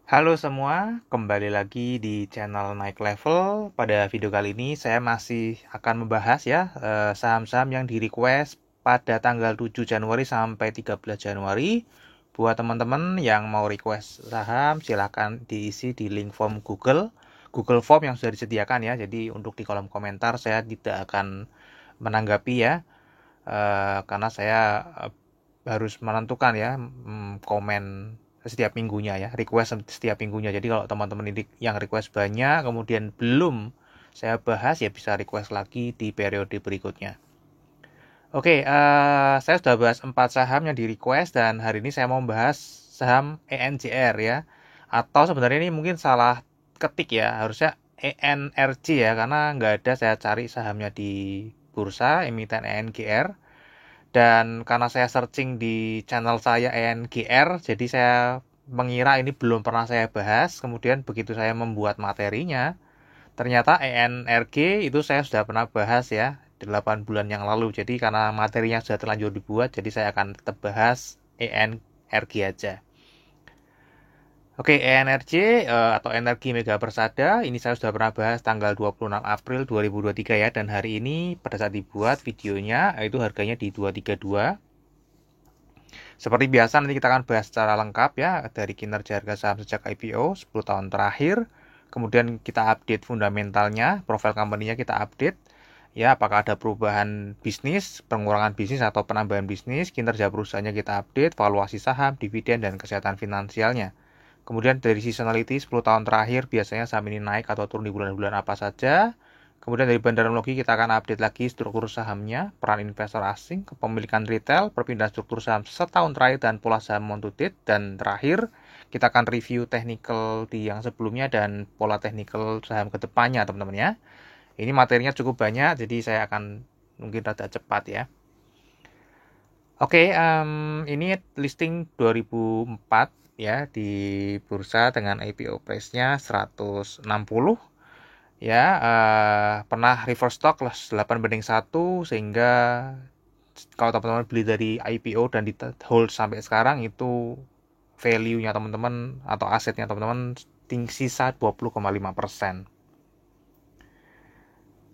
Halo semua, kembali lagi di channel Naik Level. Pada video kali ini saya masih akan membahas ya saham-saham yang di request pada tanggal 7 Januari sampai 13 Januari. Buat teman-teman yang mau request saham, silahkan diisi di link form Google Form yang sudah disediakan ya. Jadi untuk di kolom komentar saya tidak akan menanggapi ya, karena saya harus menentukan ya komen setiap minggunya ya, request setiap minggunya. Jadi kalau teman-teman ini yang request banyak kemudian belum saya bahas ya bisa request lagi di periode berikutnya. Oke, saya sudah bahas 4 saham yang di request dan hari ini saya mau bahas saham ENJR ya. Atau sebenarnya ini mungkin salah ketik ya, harusnya ENRJ ya, karena nggak ada saya cari sahamnya di bursa emiten ENGR. Dan karena saya searching di channel saya ENGR, jadi saya mengira ini belum pernah saya bahas. Kemudian begitu saya membuat materinya, ternyata ENRG itu saya sudah pernah bahas ya 8 bulan yang lalu. Jadi karena materinya sudah terlanjur dibuat, jadi saya akan tetap bahas ENRG aja. Oke, ENRG atau Energi Mega Persada, ini saya sudah pernah bahas tanggal 26 April 2023 ya, dan hari ini pada saat dibuat videonya itu harganya di 232. Seperti biasa nanti kita akan bahas secara lengkap ya dari kinerja harga saham sejak IPO 10 tahun terakhir. Kemudian kita update fundamentalnya, profil company-nya kita update. Ya, apakah ada perubahan bisnis, pengurangan bisnis atau penambahan bisnis, kinerja perusahaannya kita update, valuasi saham, dividen dan kesehatan finansialnya. Kemudian dari seasonality 10 tahun terakhir biasanya saham ini naik atau turun di bulan-bulan apa saja. Kemudian dari Bandarologi kita akan update lagi struktur sahamnya, peran investor asing, kepemilikan retail, perpindahan struktur saham setahun terakhir dan pola saham month to date. Dan terakhir kita akan review technical di yang sebelumnya dan pola technical saham kedepannya teman-teman ya. Ini materinya cukup banyak jadi saya akan mungkin rada cepat ya. Oke, ini listing 2004 ya di bursa dengan IPO price-nya 160 ya, pernah reverse stock lah 8/1 sehingga kalau teman-teman beli dari IPO dan di hold sampai sekarang itu value-nya teman-teman atau asetnya teman-teman tinggi sisa 20,5%.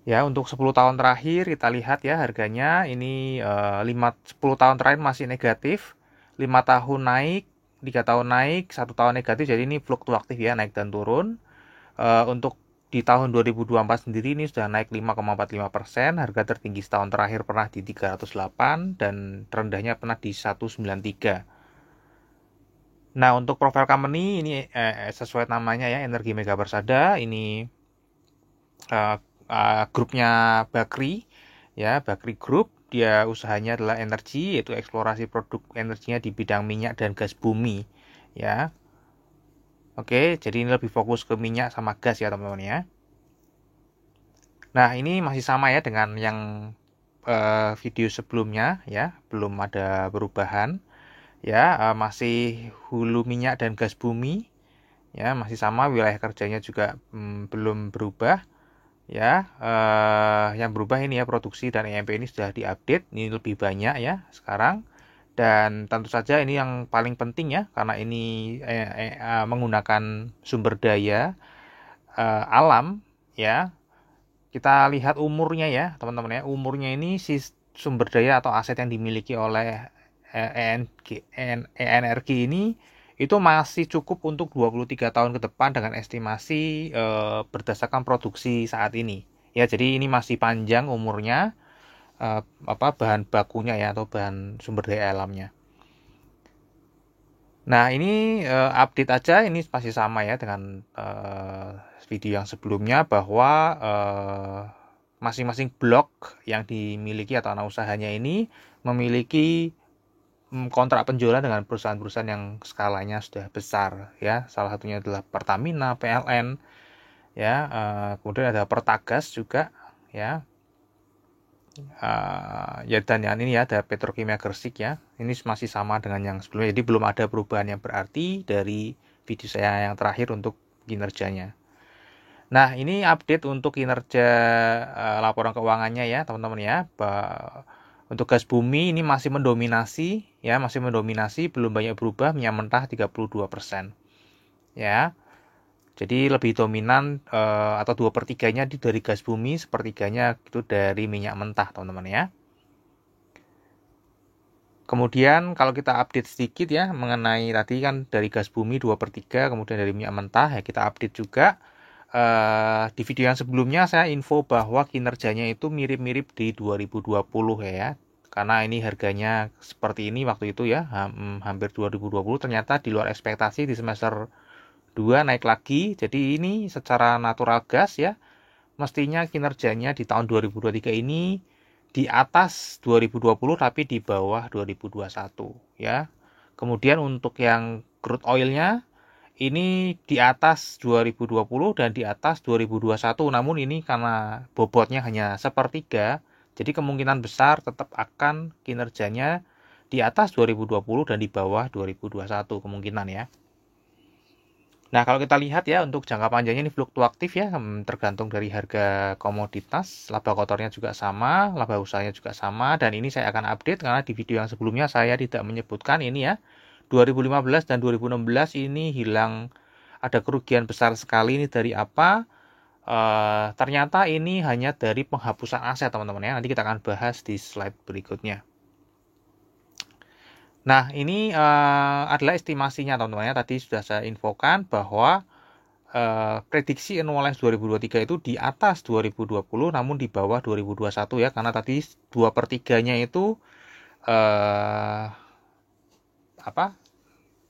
Ya, untuk 10 tahun terakhir kita lihat ya harganya ini 10 tahun terakhir masih negatif, 5 tahun naik, 3 tahun naik, 1 tahun negatif. Jadi ini fluktuatif ya, naik dan turun. Untuk di tahun 2024 sendiri ini sudah naik 5,45%. Harga tertinggi setahun terakhir pernah di 308 dan terendahnya pernah di 193. Nah, untuk profile company ini sesuai namanya ya, Energi Mega Persada. Ini uh, grupnya Bakri ya, Bakri Group. Dia usahanya adalah energi, yaitu eksplorasi produk energinya di bidang minyak dan gas bumi ya. Oke, jadi ini lebih fokus ke minyak sama gas ya teman-teman ya. Nah, ini masih sama ya dengan yang video sebelumnya ya, belum ada perubahan ya, masih hulu minyak dan gas bumi ya, masih sama, wilayah kerjanya juga belum berubah ya. Yang berubah ini ya produksi dan EMP ini sudah diupdate, ini lebih banyak ya sekarang. Dan tentu saja ini yang paling penting ya, karena ini menggunakan sumber daya alam ya. Kita lihat umurnya ya teman-teman ya, umurnya ini si sumber daya atau aset yang dimiliki oleh ENRG ini itu masih cukup untuk 23 tahun ke depan dengan estimasi berdasarkan produksi saat ini ya. Jadi ini masih panjang umurnya, bahan bakunya ya atau bahan sumber daya alamnya. Nah, ini update aja, ini masih sama ya dengan video yang sebelumnya, bahwa masing-masing blok yang dimiliki atau anak usahanya ini memiliki kontrak penjualan dengan perusahaan-perusahaan yang skalanya sudah besar ya. Salah satunya adalah Pertamina, PLN ya, kemudian ada Pertagas juga ya. Ya, dan yang ini ya ada Petrokimia Gresik ya. Ini masih sama dengan yang sebelumnya. Jadi belum ada perubahan yang berarti dari video saya yang terakhir untuk kinerjanya. Nah, ini update untuk kinerja laporan keuangannya ya, teman-teman ya. Untuk gas bumi ini masih mendominasi ya, masih mendominasi, belum banyak berubah, minyak mentah 32%. ya. Jadi lebih dominan atau 2/3-nya dari gas bumi, 1/3-nya itu dari minyak mentah, teman-teman ya. Kemudian kalau kita update sedikit ya mengenai tadi kan dari gas bumi 2/3, kemudian dari minyak mentah ya kita update juga. Di video yang sebelumnya saya info bahwa kinerjanya itu mirip-mirip di 2020 ya. Karena ini harganya seperti ini waktu itu ya, hampir 2020, ternyata di luar ekspektasi di semester 2 naik lagi. Jadi ini secara natural gas ya, mestinya kinerjanya di tahun 2023 ini di atas 2020 tapi di bawah 2021 ya. Kemudian untuk yang crude oilnya ini di atas 2020 dan di atas 2021. Namun ini karena bobotnya hanya sepertiga, jadi kemungkinan besar tetap akan kinerjanya di atas 2020 dan di bawah 2021 kemungkinan ya. Nah, kalau kita lihat ya untuk jangka panjangnya ini fluktuatif ya, tergantung dari harga komoditas, laba kotornya juga sama, laba usahanya juga sama, dan ini saya akan update karena di video yang sebelumnya saya tidak menyebutkan ini ya. 2015 dan 2016 ini hilang, ada kerugian besar sekali. Ini dari apa? Ternyata ini hanya dari penghapusan aset teman-teman ya. Nanti kita akan bahas di slide berikutnya. Nah, ini adalah estimasinya teman-teman ya. Tadi sudah saya infokan bahwa prediksi annualized 2023 itu di atas 2020 namun di bawah 2021 ya. Karena tadi 2/3-nya itu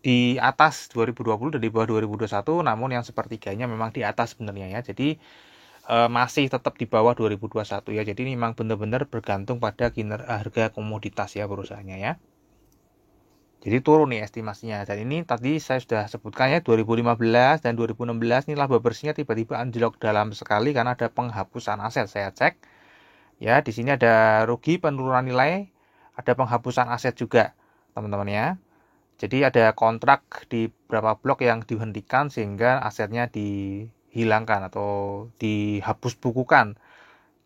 di atas 2020 dan di bawah 2021, namun yang sepertiganya memang di atas sebenarnya ya. Jadi masih tetap di bawah 2021 ya. Jadi ini memang benar-benar bergantung pada harga komoditas ya perusahaannya ya. Jadi turun nih estimasinya. Dan ini tadi saya sudah sebutkan ya, 2015 dan 2016 ini laba bersihnya tiba-tiba anjlok dalam sekali karena ada penghapusan aset. Saya cek ya, di sini ada rugi penurunan nilai, ada penghapusan aset juga teman-teman ya. Jadi ada kontrak di beberapa blok yang dihentikan sehingga asetnya dihilangkan atau dihapus bukukan.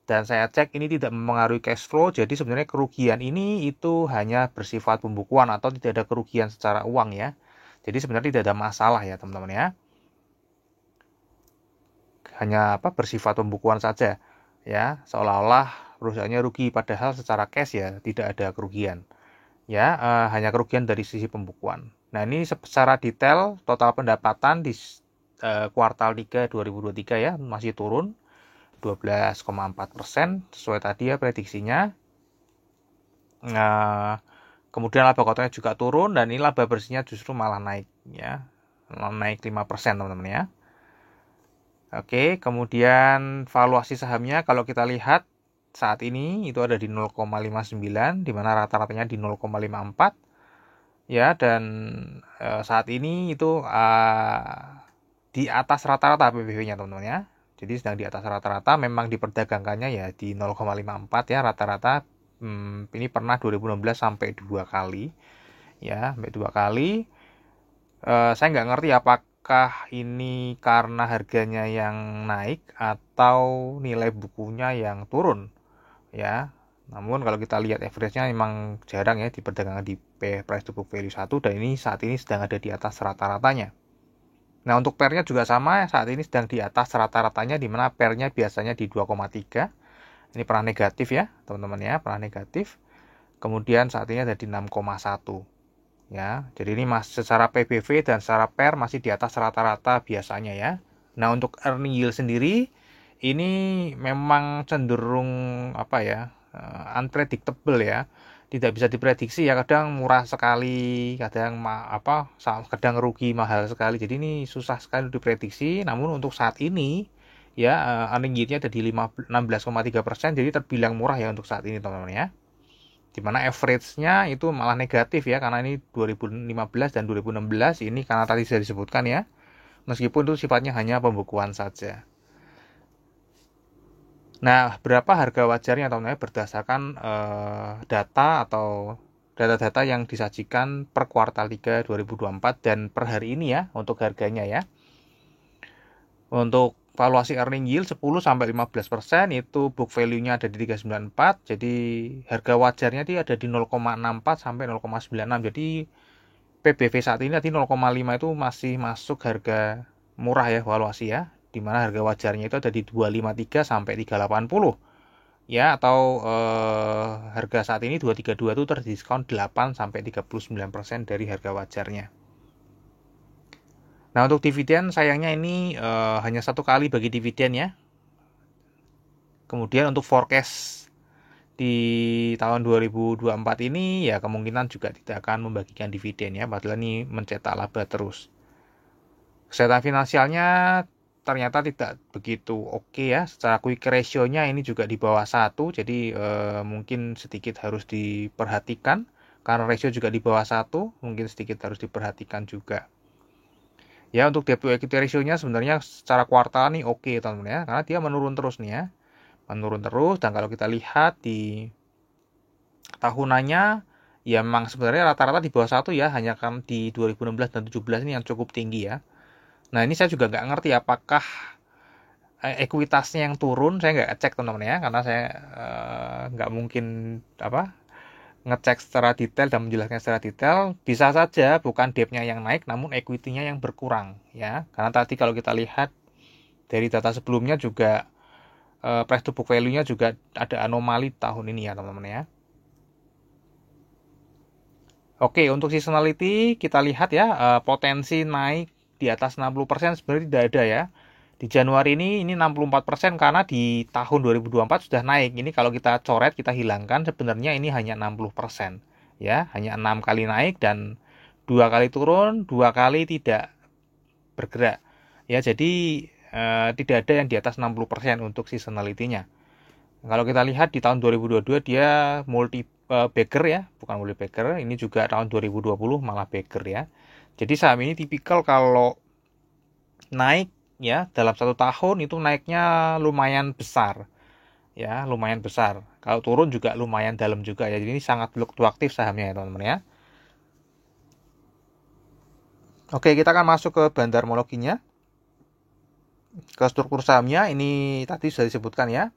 Dan saya cek ini tidak mempengaruhi cash flow, jadi sebenarnya kerugian ini itu hanya bersifat pembukuan atau tidak ada kerugian secara uang ya. Jadi sebenarnya tidak ada masalah ya teman-teman ya. Hanya bersifat pembukuan saja ya, seolah-olah perusahaannya rugi padahal secara cash ya tidak ada kerugian. Ya, hanya kerugian dari sisi pembukuan. Nah, ini secara detail total pendapatan di kuartal 3 2023 ya masih turun 12,4% sesuai tadi ya prediksinya. Nah, kemudian laba kotornya juga turun dan ini laba bersihnya justru malah naik ya. Naik 5% teman-teman ya. Oke, kemudian valuasi sahamnya kalau kita lihat saat ini itu ada di 0,59 di mana rata-ratanya di 0,54 ya, dan saat ini itu di atas rata-rata PBV-nya teman-teman ya. Jadi sedang di atas rata-rata, memang diperdagangkannya ya di 0,54 ya rata-rata. Ini pernah 2016 sampai 2 kali ya, sampai 2 kali. Saya nggak ngerti apakah ini karena harganya yang naik atau nilai bukunya yang turun ya. Namun kalau kita lihat average-nya memang jarang ya diperdagangkan di price to book value 1, dan ini saat ini sedang ada di atas rata-ratanya. Nah, untuk pair-nya juga sama, saat ini sedang di atas rata-ratanya di mana pair-nya biasanya di 2,3. Ini pernah negatif ya, teman-teman ya, pernah negatif. Kemudian saat ini ada di 6,1. Ya, jadi ini secara PBV dan secara pair masih di atas rata-rata biasanya ya. Nah, untuk earning yield sendiri ini memang cenderung unpredictable ya, tidak bisa diprediksi ya, kadang murah sekali, kadang kadang rugi mahal sekali. Jadi ini susah sekali diprediksi. Namun untuk saat ini ya earning yield-nya ada di 16,3%, jadi terbilang murah ya untuk saat ini teman-teman ya. Dimana average-nya itu malah negatif ya, karena ini 2015 dan 2016 ini karena tadi sudah disebutkan ya, meskipun itu sifatnya hanya pembukuan saja. Nah, berapa harga wajarnya teman-teman berdasarkan data atau data-data yang disajikan per kuartal 3 2024 dan per hari ini ya untuk harganya ya. Untuk valuasi earning yield 10-15% itu book value-nya ada di 394. Jadi harga wajarnya itu ada di 0,64 sampai 0,96. Jadi PBV saat ini tadi 0,5 itu masih masuk harga murah ya, valuasi ya, di mana harga wajarnya itu ada di 253 sampai 380 ya, atau harga saat ini 232 itu terdiskon 8 sampai 39% dari harga wajarnya. Nah, untuk dividen sayangnya ini hanya 1 kali bagi dividen ya. Kemudian untuk forecast di tahun 2024 ini ya kemungkinan juga tidak akan membagikan dividen ya, padahal ini mencetak laba terus. Kesehatan finansialnya ternyata tidak begitu oke ya, secara quick ratio-nya ini juga di bawah 1, jadi mungkin sedikit harus diperhatikan, karena ratio juga di bawah 1, mungkin sedikit harus diperhatikan juga. Ya, untuk debt to equity ratio-nya sebenarnya secara kuartal nih oke teman-teman ya, karena dia menurun terus nih ya, menurun terus. Dan kalau kita lihat di tahunannya ya memang sebenarnya rata-rata di bawah 1 ya, hanya kan di 2016 dan 2017 ini yang cukup tinggi ya. Nah, ini saya juga nggak ngerti apakah ekuitasnya yang turun. Saya nggak cek teman-teman ya, karena saya nggak mungkin ngecek secara detail dan menjelaskan secara detail. Bisa saja bukan debt-nya yang naik, namun equity-nya yang berkurang ya. Karena tadi kalau kita lihat dari data sebelumnya juga price to book value-nya juga ada anomali tahun ini ya teman-teman ya. Oke, untuk seasonality kita lihat ya, potensi naik di atas 60% sebenarnya tidak ada ya. Di Januari ini 64% karena di tahun 2024 sudah naik. Ini kalau kita coret, kita hilangkan, sebenarnya ini hanya 60%. Ya, hanya 6 kali naik dan 2 kali turun, 2 kali tidak bergerak. Ya, jadi tidak ada yang di atas 60% untuk seasonality-nya. Kalau kita lihat di tahun 2022 dia multi bagger ya, bukan multi bagger, ini juga tahun 2020 malah bagger ya. Jadi saham ini tipikal kalau naik ya dalam 1 tahun itu naiknya lumayan besar ya, lumayan besar. Kalau turun juga lumayan dalam juga ya. Jadi ini sangat fluktuatif sahamnya ya teman-teman ya. Oke, kita akan masuk ke bandarmologinya, ke struktur sahamnya. Ini tadi sudah disebutkan ya,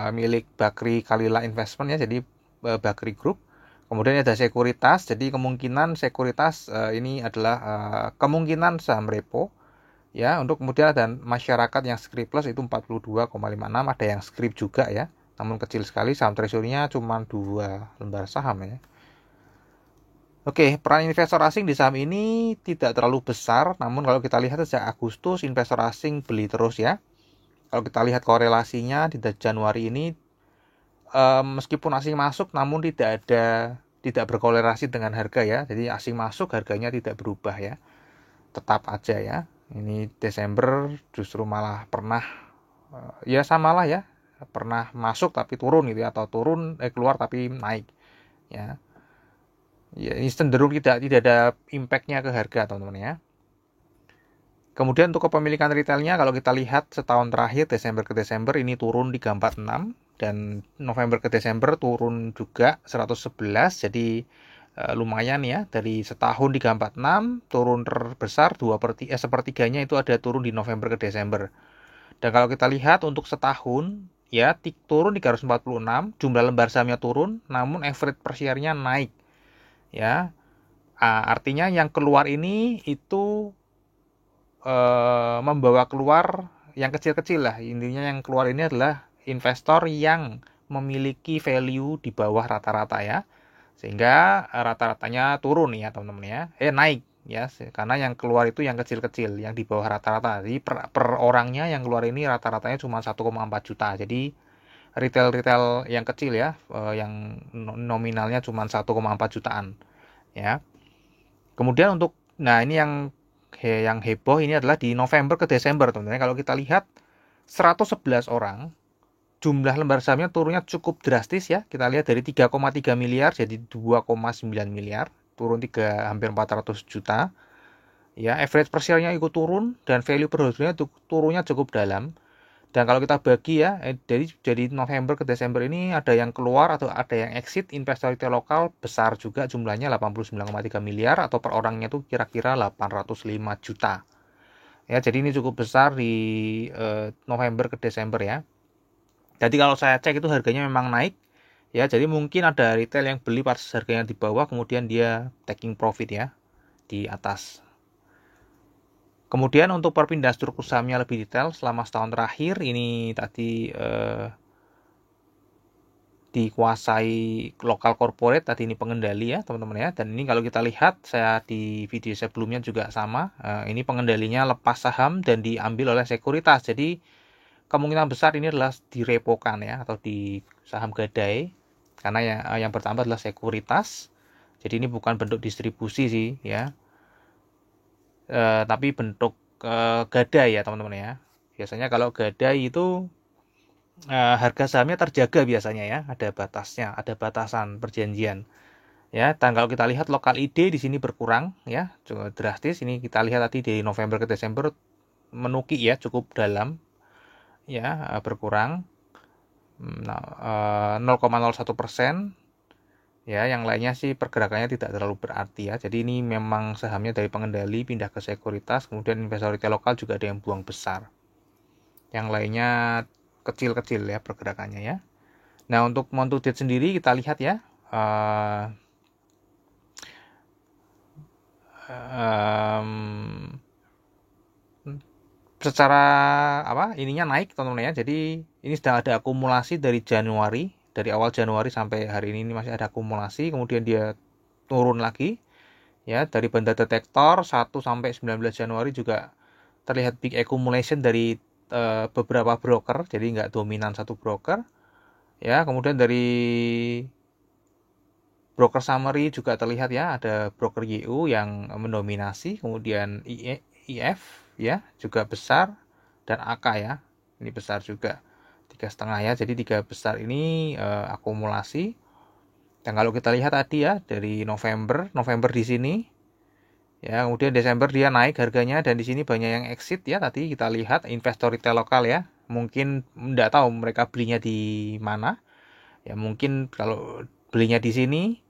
milik Bakri Kalila Investment ya, jadi Bakri Group. Kemudian ada sekuritas, jadi kemungkinan sekuritas ini adalah kemungkinan saham repo ya. Untuk kemudian ada masyarakat yang scrip plus itu 42,56, ada yang scrip juga ya, namun kecil sekali, saham treasury-nya cuma 2 lembar saham ya. Oke, peran investor asing di saham ini tidak terlalu besar, namun kalau kita lihat sejak Agustus investor asing beli terus ya. Kalau kita lihat korelasinya di Januari ini, meskipun asing masuk namun tidak berkorelasi dengan harga ya. Jadi asing masuk harganya tidak berubah ya, tetap aja ya. Ini Desember justru malah pernah ya samalah ya, pernah masuk tapi turun gitu ya, atau turun keluar tapi naik ya. Ya, ini cenderung tidak ada impact-nya ke harga teman-teman ya. Kemudian untuk kepemilikan retailnya, kalau kita lihat setahun terakhir Desember ke Desember ini turun 346, dan November ke Desember turun juga 111. Jadi lumayan ya, dari setahun 346 turun terbesar sepertiganya itu ada turun di November ke Desember. Dan kalau kita lihat untuk setahun ya turun 346, jumlah lembar sahamnya turun, namun average per share-nya naik ya. Artinya yang keluar ini itu membawa keluar yang kecil-kecil lah. Intinya yang keluar ini adalah investor yang memiliki value di bawah rata-rata ya, sehingga rata-ratanya turun ya teman-teman ya, naik ya, karena yang keluar itu yang kecil-kecil, yang di bawah rata-rata. Jadi per orangnya yang keluar ini rata-ratanya cuma 1,4 juta. Jadi retail yang kecil ya, yang nominalnya cuma 1,4 jutaan ya. Kemudian untuk ini yang heboh ini adalah di November ke Desember teman-teman. Kalau kita lihat 111 orang, jumlah lembar sahamnya turunnya cukup drastis ya. Kita lihat dari 3,3 miliar jadi 2,9 miliar, turun hampir 400 juta. Ya, average per share-nya ikut turun dan value per hodlernya turunnya cukup dalam. Dan kalau kita bagi ya, jadi November ke Desember ini ada yang keluar atau ada yang exit investor retail lokal besar juga, jumlahnya 89,3 miliar atau per orangnya itu kira-kira 805 juta. Ya, jadi ini cukup besar di November ke Desember ya. Jadi kalau saya cek itu harganya memang naik Ya, jadi mungkin ada retail yang beli pas harganya di bawah, kemudian dia taking profit ya di atas. Kemudian untuk perpindahan struktur sahamnya lebih detail selama setahun terakhir, ini tadi dikuasai lokal corporate, tadi ini pengendali ya teman-teman ya. Dan ini kalau kita lihat, saya di video sebelumnya juga sama, ini pengendalinya lepas saham dan diambil oleh sekuritas. Jadi kemungkinan besar ini adalah direpokan ya, atau di saham gadai, karena yang bertambah adalah sekuritas. Jadi ini bukan bentuk distribusi sih ya, tapi bentuk gadai ya teman-teman ya. Biasanya kalau gadai itu harga sahamnya terjaga biasanya ya, ada batasnya, ada batasan perjanjian ya. Dan kalau kita lihat lokal ID di sini berkurang ya, cukup drastis. Ini kita lihat tadi dari November ke Desember menukik ya, cukup dalam ya, berkurang 0,01%. Ya, yang lainnya sih pergerakannya tidak terlalu berarti ya. Jadi ini memang sahamnya dari pengendali pindah ke sekuritas, kemudian investor retail lokal juga ada yang buang besar. Yang lainnya kecil-kecil ya pergerakannya ya. Nah, untuk month to date sendiri kita lihat ya. Secara ininya naik teman-teman ya. Jadi ini sudah ada akumulasi dari Januari, dari awal Januari sampai hari ini masih ada akumulasi, kemudian dia turun lagi ya. Dari banda detektor 1 sampai 19 Januari juga terlihat big accumulation dari beberapa broker, jadi nggak dominan satu broker ya. Kemudian dari broker summary juga terlihat ya, ada broker YU yang mendominasi, kemudian IF ya juga besar, dan AK ya ini besar juga 3,5 ya. Jadi 3 besar ini akumulasi. Dan kalau kita lihat tadi ya, dari November di sini ya, kemudian Desember dia naik harganya, dan di sini banyak yang exit ya. Tadi kita lihat investor retail lokal ya, mungkin enggak tahu mereka belinya di mana ya. Mungkin kalau belinya di sini,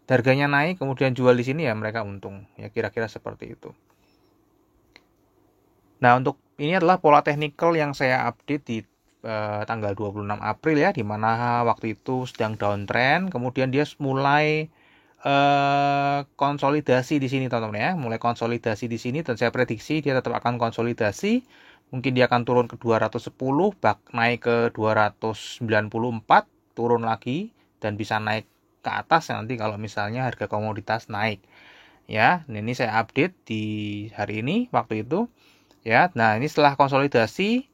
harganya naik, kemudian jual di sini ya, mereka untung ya, kira-kira seperti itu. Nah, untuk ini adalah pola teknikal yang saya update di tanggal 26 April ya, dimana waktu itu sedang downtrend, kemudian dia mulai konsolidasi di sini teman-teman ya, mulai konsolidasi di sini, dan saya prediksi dia tetap akan konsolidasi. Mungkin dia akan turun ke 210, naik ke 294, turun lagi, dan bisa naik ke atas nanti kalau misalnya harga komoditas naik ya. Ini saya update di hari ini waktu itu ya. Nah, ini setelah konsolidasi,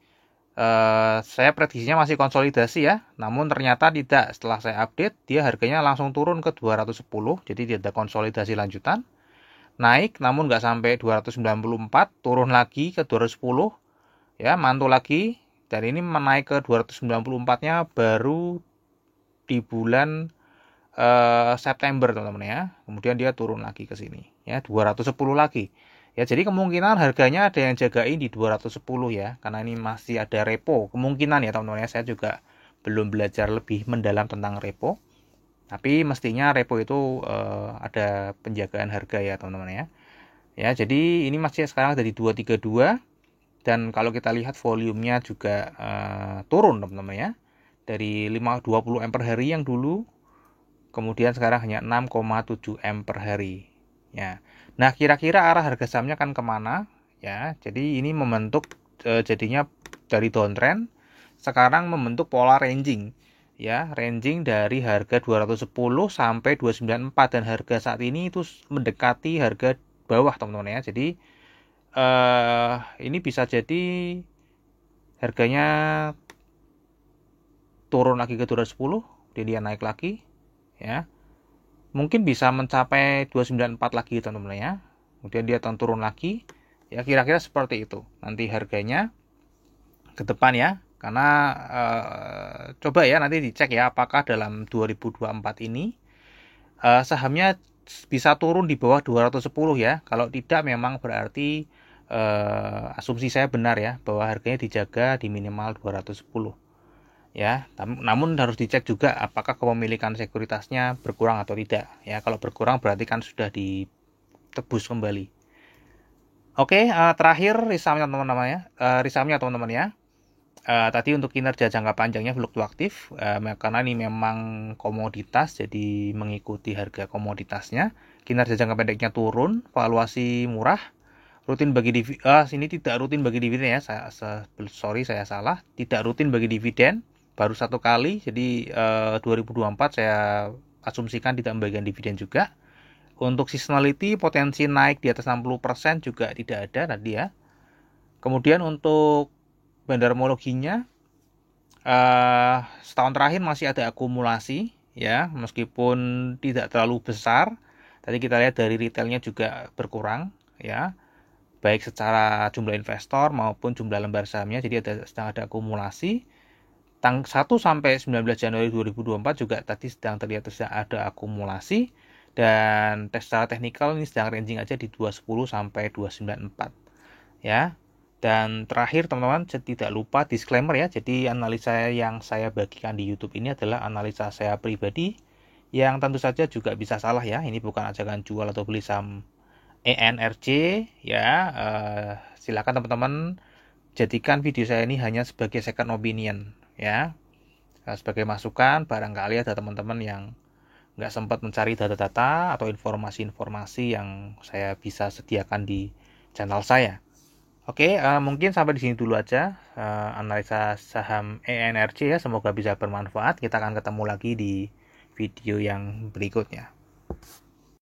saya prediksinya masih konsolidasi ya, namun ternyata tidak. Setelah saya update, dia harganya langsung turun ke 210, jadi dia ada konsolidasi lanjutan, naik namun nggak sampai 294, turun lagi ke 210 ya, mantul lagi, dan ini menaik ke 294-nya baru di bulan September teman-teman ya. Kemudian dia turun lagi ke sini ya, 210 lagi ya. Jadi kemungkinan harganya ada yang jagain di 210 ya, karena ini masih ada repo kemungkinan ya teman-teman ya. Saya juga belum belajar lebih mendalam tentang repo, tapi mestinya repo itu ada penjagaan harga ya teman-teman ya. Ya, jadi ini masih sekarang dari 232, dan kalau kita lihat volumenya juga turun teman-teman ya, dari 20 M per hari yang dulu, kemudian sekarang hanya 6,7 M per hari ya. Nah, kira-kira arah harga sahamnya kan kemana ya. Jadi ini membentuk jadinya dari downtrend sekarang membentuk pola ranging ya, ranging dari harga 210 sampai 294, dan harga saat ini itu mendekati harga bawah teman-teman ya. Jadi ini bisa jadi harganya turun lagi ke 210, jadi dia naik lagi ya. Mungkin bisa mencapai 294 lagi teman-teman ya. Kemudian dia akan turun lagi ya, kira-kira seperti itu nanti harganya ke depan ya. Karena coba ya nanti dicek ya, apakah dalam 2024 ini sahamnya bisa turun di bawah 210 ya. Kalau tidak, memang berarti asumsi saya benar ya, bahwa harganya dijaga di minimal 210 ya. Namun harus dicek juga apakah kepemilikan sekuritasnya berkurang atau tidak ya. Kalau berkurang berarti kan sudah ditebus kembali. Oke, terakhir risamnya teman-teman ya, Tadi untuk kinerja jangka panjangnya fluktuatif, karena ini memang komoditas, jadi mengikuti harga komoditasnya. Kinerja jangka pendeknya turun, valuasi murah, rutin bagi dividen. Sini tidak rutin bagi dividen ya, saya salah, tidak rutin bagi dividen, baru satu kali. Jadi 2024 saya asumsikan tidak membagikan dividen juga. Untuk seasonality, potensi naik di atas 60% juga tidak ada tadi ya. Kemudian untuk bandarmologinya, setahun terakhir masih ada akumulasi ya, meskipun tidak terlalu besar. Tadi kita lihat dari retailnya juga berkurang ya, baik secara jumlah investor maupun jumlah lembar sahamnya. Jadi sedang ada akumulasi. 1 sampai 19 Januari 2024 juga tadi sedang terlihat ada akumulasi, dan secara teknikal ini sedang ranging aja di 210 sampai 294 ya. Dan terakhir teman-teman, tidak lupa disclaimer ya. Jadi analisa yang saya bagikan di YouTube ini adalah analisa saya pribadi, yang tentu saja juga bisa salah ya. Ini bukan ajakan jual atau beli saham ENRJ ya. Silakan teman-teman jadikan video saya ini hanya sebagai second opinion ya. Sebagai masukan, barangkali ada teman-teman yang nggak sempat mencari data-data atau informasi-informasi yang saya bisa sediakan di channel saya. Oke, mungkin sampai di sini dulu aja analisa saham ENRJ ya. Semoga bisa bermanfaat. Kita akan ketemu lagi di video yang berikutnya.